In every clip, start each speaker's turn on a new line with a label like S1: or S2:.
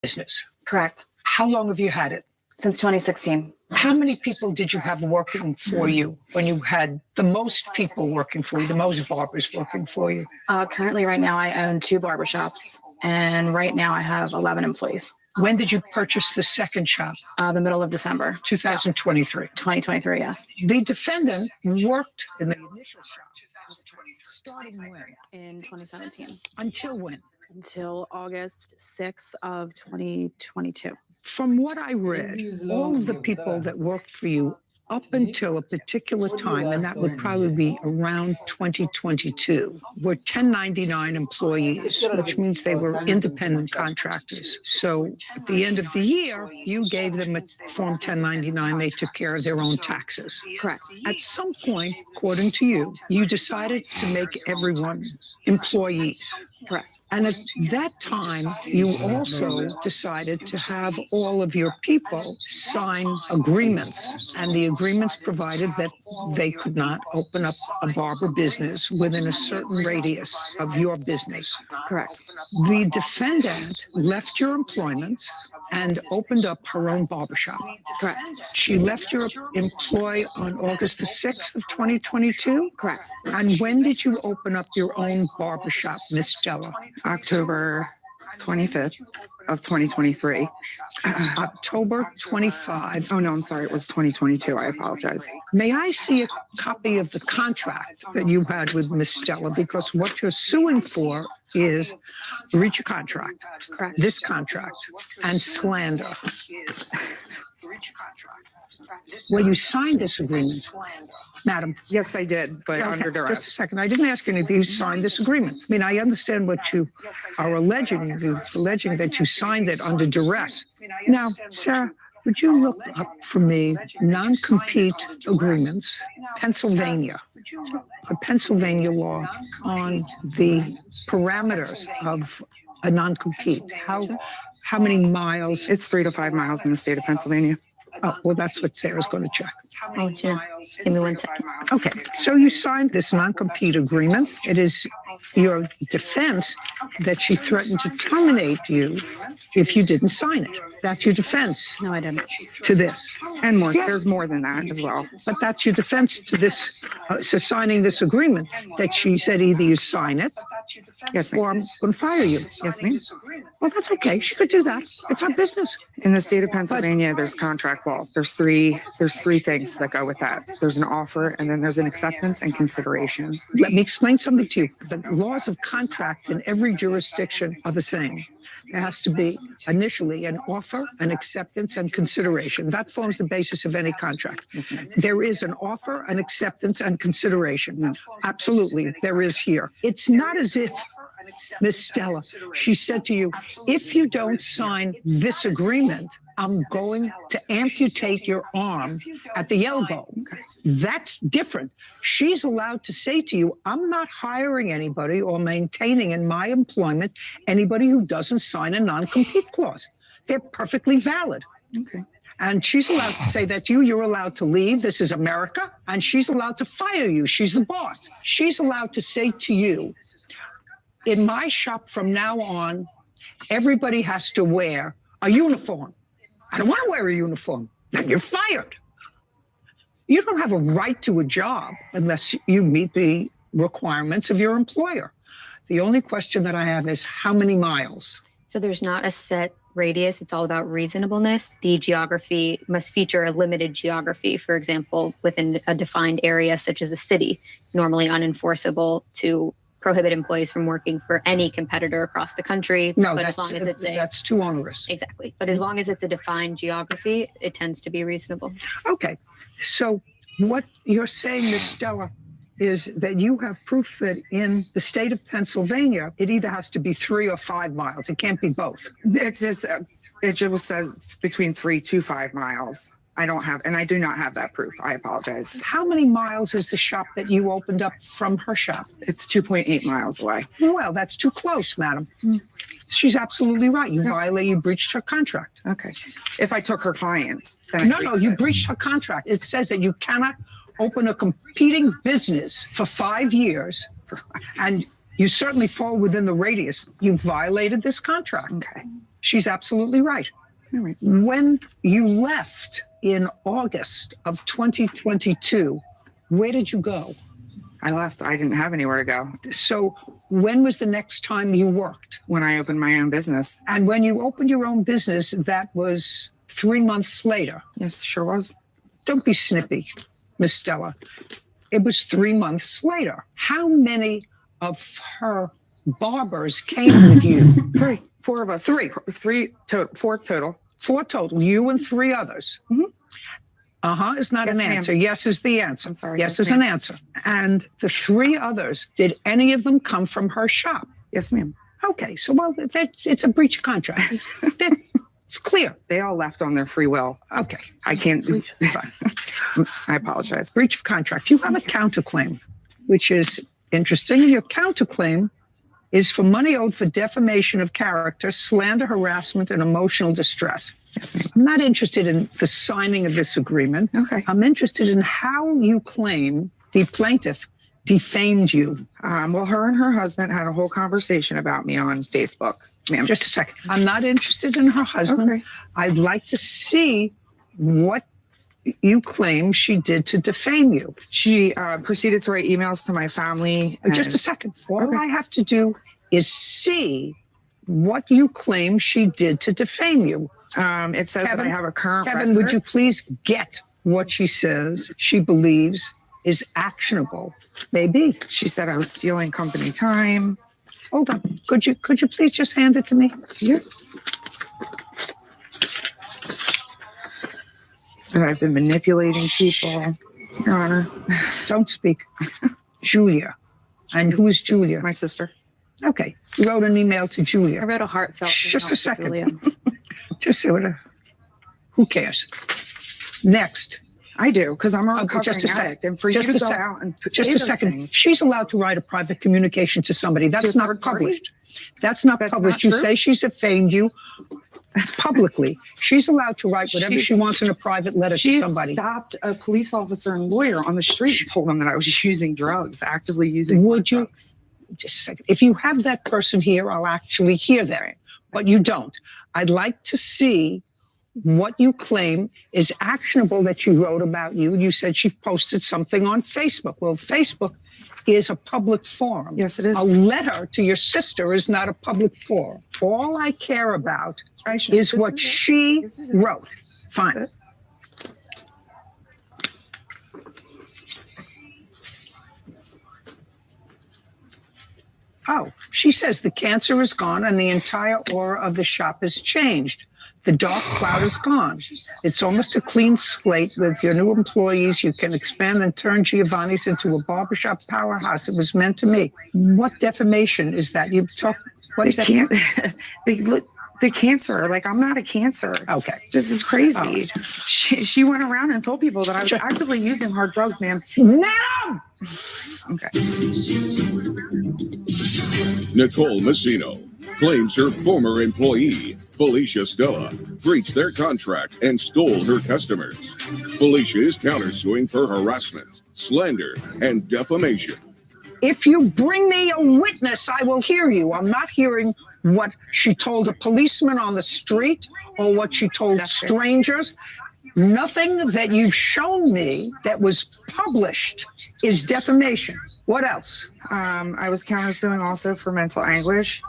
S1: business.
S2: Correct.
S1: How long have you had it?
S2: Since 2016.
S1: How many people did you have working for you when you had the most people working for you, the most barbers working for you?
S2: Currently, right now, I own 2 barbershops, and right now I have 11 employees.
S1: When did you purchase the second shop?
S2: The middle of December.
S1: 2023.
S2: 2023, yes.
S1: The defendant worked in the initial shop starting when?
S2: In 2017.
S1: Until when?
S2: Until August 6th of 2022.
S1: From what I read, all of the people that worked for you up until a particular time, and that would probably be around 2022, were 1099 employees, which means they were independent contractors. So at the end of the year, you gave them a Form 1099. They took care of their own taxes.
S2: Correct.
S1: At some point, according to you, you decided to make everyone employees.
S2: Correct.
S1: And at that time, you also decided to have all of your people sign agreements. And the agreements provided that they could not open up a barber business within a certain radius of your business.
S2: Correct.
S1: The defendant left your employment and opened up her own barbershop.
S2: Correct.
S1: She left your employ on August the 6th of 2022?
S2: Correct.
S1: And when did you open up your own barbershop, Miss Stella?
S2: October 25th of 2023.
S1: October 25.
S2: Oh, no, I'm sorry. It was 2022. I apologize.
S1: May I see a copy of the contract that you had with Miss Stella? Because what you're suing for is breach of contract,
S2: Correct.
S1: this contract, and slander. Well, you signed this agreement, madam.
S2: Yes, I did, but
S1: Okay,
S2: under duress.
S1: just a second. I didn't ask any of you to sign this agreement. I mean, I understand what you are alleging. You're alleging that you signed it under duress. Now, Sarah, would you look up for me non-compete agreements, Pennsylvania, the Pennsylvania law on the parameters of a non-compete? How many miles?
S2: It's 3 to 5 miles in the state of Pennsylvania.
S1: Oh, well, that's what Sarah's going to check.
S3: Oh, sure. Give me 1 second.
S1: Okay, so you signed this non-compete agreement. It is your defense that she threatened to terminate you if you didn't sign it. That's your defense.
S3: No, I didn't.
S1: To this.
S2: And more.
S1: Yeah.
S2: There's more than that as well.
S1: But that's your defense to this, to signing this agreement, that she said either you sign it
S2: Yes,
S1: or
S2: ma'am.
S1: I'm going to fire you.
S2: Yes, ma'am.
S1: Well, that's okay. She could do that. It's our business.
S2: In the state of Pennsylvania, there's contract law. There's three things that go with that. There's an offer, and then there's an acceptance and consideration.
S1: Let me explain something to you. The laws of contract in every jurisdiction are the same. There has to be initially an offer, an acceptance, and consideration. That forms the basis of any contract.
S2: Yes, ma'am.
S1: There is an offer, an acceptance, and consideration. Absolutely, there is here. It's not as if Miss Stella, she said to you, if you don't sign this agreement, I'm going to amputate your arm at the elbow. That's different. She's allowed to say to you, I'm not hiring anybody or maintaining in my employment anybody who doesn't sign a non-compete clause. They're perfectly valid.
S2: Okay.
S1: And she's allowed to say that you're allowed to leave. This is America. And she's allowed to fire you. She's the boss. She's allowed to say to you, in my shop from now on, everybody has to wear a uniform. I don't want to wear a uniform. Then you're fired. You don't have a right to a job unless you meet the requirements of your employer. The only question that I have is how many miles?
S3: So there's not a set radius. It's all about reasonableness. The geography must feature a limited geography, for example, within a defined area such as a city, normally unenforceable to prohibit employees from working for any competitor across the country.
S1: No,
S3: but
S1: that's,
S3: as long as it's
S1: that's too onerous.
S3: exactly. But as long as it's a defined geography, it tends to be reasonable.
S1: Okay. So what you're saying, Ms. Stella, is that you have proof that in the state of Pennsylvania, it either has to be 3 or 5 miles. It can't be both.
S2: It's just, it just says between 3 to 5 miles. I don't have, and I do not have that proof. I apologize.
S1: How many miles is the shop that you opened up from her shop?
S2: It's 2.8 miles away.
S1: Well, that's too close, madam. She's absolutely right. You breached her contract.
S2: Okay. If I took her clients. Then
S1: No, you breached her contract. It says that you cannot open a competing business for 5 years, and you certainly fall within the radius. You violated this contract.
S2: Okay.
S1: She's absolutely right.
S2: All right.
S1: When you left in August of 2022, where did you go?
S2: I left. I didn't have anywhere to go
S1: So when was the next time you worked?
S2: when I opened my own business.
S1: And when you opened your own business, that was 3 months later.
S2: Yes, sure was.
S1: Don't be snippy, Miss Stella. It was 3 months later. How many of her barbers came with you?
S2: Three. Four of us.
S1: Three.
S2: Four total.
S1: 4 total. You and 3 others.
S2: Mhm.
S1: Is not
S2: Yes,
S1: an
S2: ma'am.
S1: answer. Yes is the answer.
S2: I'm sorry.
S1: Yes,
S2: Yes,
S1: is an
S2: ma'am.
S1: answer. And the 3 others, did any of them come from her shop?
S2: Yes, ma'am.
S1: Okay, so it's a breach of contract. It's clear.
S2: They all left on their free will.
S1: Okay,
S2: I can't. I apologize.
S1: breach of contract. You have a counterclaim, which is interesting. And your counterclaim is for money owed for defamation of character, slander, harassment, and emotional distress.
S2: Yes, ma'am.
S1: I'm not interested in the signing of this agreement.
S2: Okay.
S1: I'm interested in how you claim the plaintiff defamed you.
S2: Well, her and her husband had a whole conversation about me on Facebook, ma'am.
S1: Just a second. I'm not interested in her husband.
S2: Okay.
S1: I'd like to see what you claim she did to defame you.
S2: She proceeded to write emails to my family.
S1: Just a second. All
S2: Okay.
S1: I have to do is see what you claim she did to defame you.
S2: It says that I have a current
S1: Kevin,
S2: record.
S1: would you please get what she says she believes is actionable? Maybe.
S2: She said I was stealing company time.
S1: Hold on. Could you please just hand it to me?
S2: Yeah. That I've been manipulating people, Your Honor.
S1: Don't speak. Julia. And who is Julia?
S2: My sister.
S1: Okay. You wrote an email to
S3: I
S1: Julia.
S3: wrote a heartfelt.
S1: Just
S3: email
S1: a
S3: to
S1: second.
S3: Julia.
S1: Just say whatever. Who cares? Next.
S2: I do, because I'm a
S1: Okay,
S2: recovering
S1: just a sec.
S2: addict. And for
S1: Just
S2: you to
S1: a
S2: go
S1: sec.
S2: out and
S1: Just
S2: say
S1: a
S2: those
S1: second.
S2: things-
S1: She's allowed to write a private communication to somebody. That's
S2: To a
S1: not
S2: third party?
S1: published. That's not
S2: That's
S1: published.
S2: not
S1: You
S2: true?
S1: say she's defamed you publicly. She's allowed to write whatever
S2: She's-
S1: she wants in a private letter to
S2: She
S1: somebody.
S2: stopped a police officer and lawyer on the street and told them that I was using drugs, actively using
S1: Would you-
S2: drugs.
S1: Just a second. If you have that person here, I'll actually hear that. But you don't. I'd like to see what you claim is actionable that she wrote about you. You said she posted something on Facebook. Well, Facebook is a public forum.
S2: Yes, it is.
S1: A letter to your sister is not a public forum. All I care about is what she wrote. Fine. Oh, she says the cancer is gone and the entire aura of the shop has changed. The dark cloud is gone. It's almost a clean slate with your new employees. You can expand and turn Giovanni's into a barbershop powerhouse. It was meant to me. What defamation is that? You talk. What
S2: They can't. They look. The cancer. Like, I'm not a cancer.
S1: Okay.
S2: This is crazy. She went around and told people that I was
S1: Sure.
S2: actively using hard drugs, ma'am.
S1: Madam!
S2: Okay.
S4: Nicole Messino claims her former employee, Felicia Stella, breached their contract and stole her customers. Felicia is countersuing for harassment, slander, and defamation.
S1: If you bring me a witness, I will hear you. I'm not hearing what she told a policeman on the street or what she told
S2: That's fair.
S1: strangers. Nothing that you've shown me that was published is defamation. What else?
S2: I was countersuing also for mental anguish.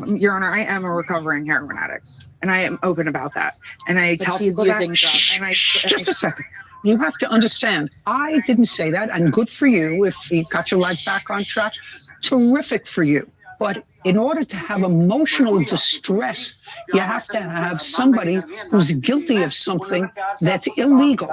S2: Your Honor, I am a recovering heroin addict, and I am open about that. And I tell
S3: she's
S2: people that.
S3: using drugs.
S2: And I,
S1: Just a second. You have to understand, I didn't say that, and good for you if you got your life back on track. Terrific for you. But in order to have emotional distress, you have to have somebody who's guilty of something that's illegal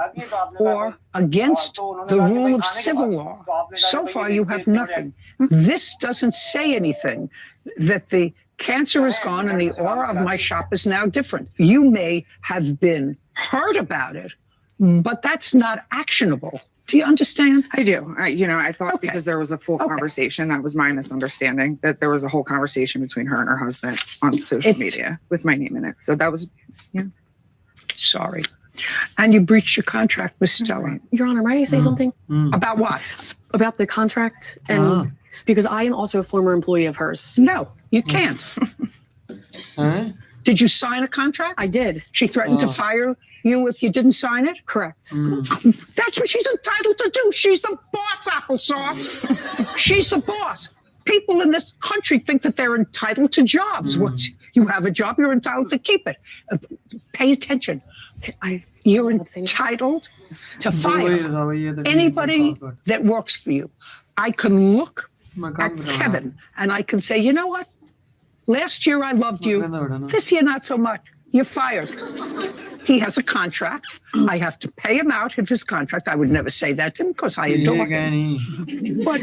S1: or against the rule of civil law. So far, you have nothing. This doesn't say anything that the cancer is gone and the aura of my shop is now different. You may have been heard about it, but that's not actionable. Do you understand?
S2: I do. I thought
S1: Okay.
S2: because there was a full
S1: Okay.
S2: conversation, that was my misunderstanding, that there was a whole conversation between her and her husband on social media with my name in it. So that was,
S1: Sorry. And you breached your contract with Stella.
S5: Your Honor, may I say something
S1: About what?
S5: about the contract? And because I am also a former employee of hers.
S1: No, you can't. Did you sign a contract?
S5: I did.
S1: She threatened to fire you if you didn't sign it?
S5: Correct.
S1: That's what she's entitled to do. She's the boss, applesauce. She's the boss. People in this country think that they're entitled to jobs. Once you have a job, you're entitled to keep it. Pay attention. You're entitled to fire anybody that works for you. I can look at Kevin and I can say, you know what? Last year I loved you. This year not so much. You're fired. He has a contract. I have to pay him out of his contract. I would never say that to him because I adore him. But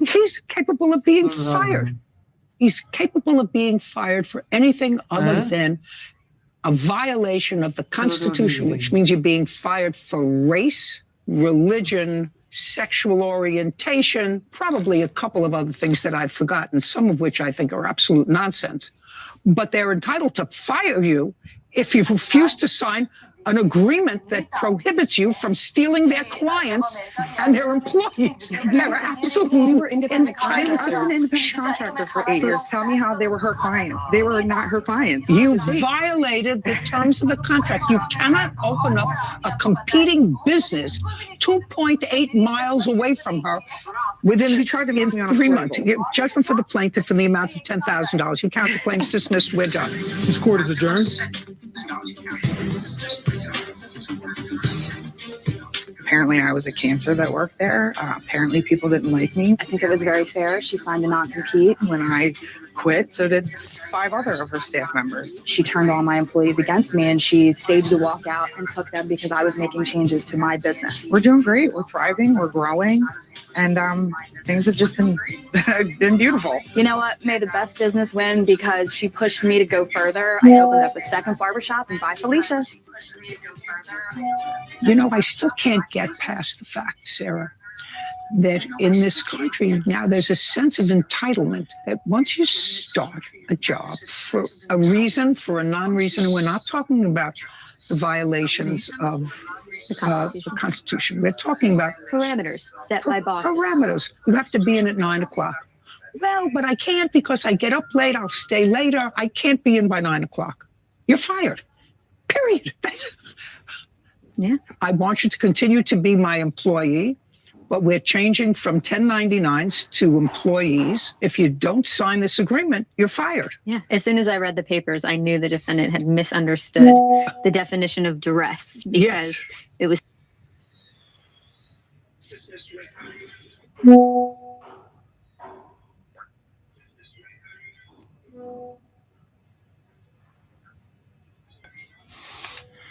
S1: he's capable of being fired. He's capable of being fired for anything other than a violation of the Constitution, which means you're being fired for race, religion, sexual orientation, probably a couple of other things that I've forgotten, some of which I think are absolute nonsense. But they're entitled to fire you if you refuse to sign an agreement that prohibits you from stealing their clients and their employees. They're absolutely entitled to.
S2: I was an independent contractor for 8 years. Tell me how they were her clients. They were not her clients.
S1: You violated the terms of the contract. You cannot open up a competing business 2.8 miles away from her within
S2: She tried to make me on a
S1: 3 months.
S2: payroll.
S1: Judgment for the plaintiff in the amount of $10,000. You count the claims dismissed. We're done.
S6: This court is adjourned.
S2: Apparently, I was a cancer that worked there. Apparently, people didn't like me.
S7: I think it was very fair. She signed a non-compete.
S2: When I quit, so did 5 other of her staff members.
S7: She turned all my employees against me, and she staged a walkout and took them because I was making changes to my business.
S2: We're doing great. We're thriving. We're growing. And things have just been beautiful.
S7: You know what? May the best business win because she pushed me to go further. I opened up a second barbershop and bye, Felicia.
S1: You know, I still can't get past the fact, Sarah, that in this country now there's a sense of entitlement that once you start a job for a reason, for a non-reason, and we're not talking about the violations of the Constitution. We're talking about
S3: Parameters set by boss.
S1: parameters. You have to be in at 9 o'clock. Well, but I can't because I get up late. I'll stay later. I can't be in by 9 o'clock. You're fired. Period.
S3: Yeah.
S1: I want you to continue to be my employee, but we're changing from 1099s to employees. If you don't sign this agreement, you're fired.
S3: Yeah. As soon as I read the papers, I knew the defendant had misunderstood the definition of duress because it was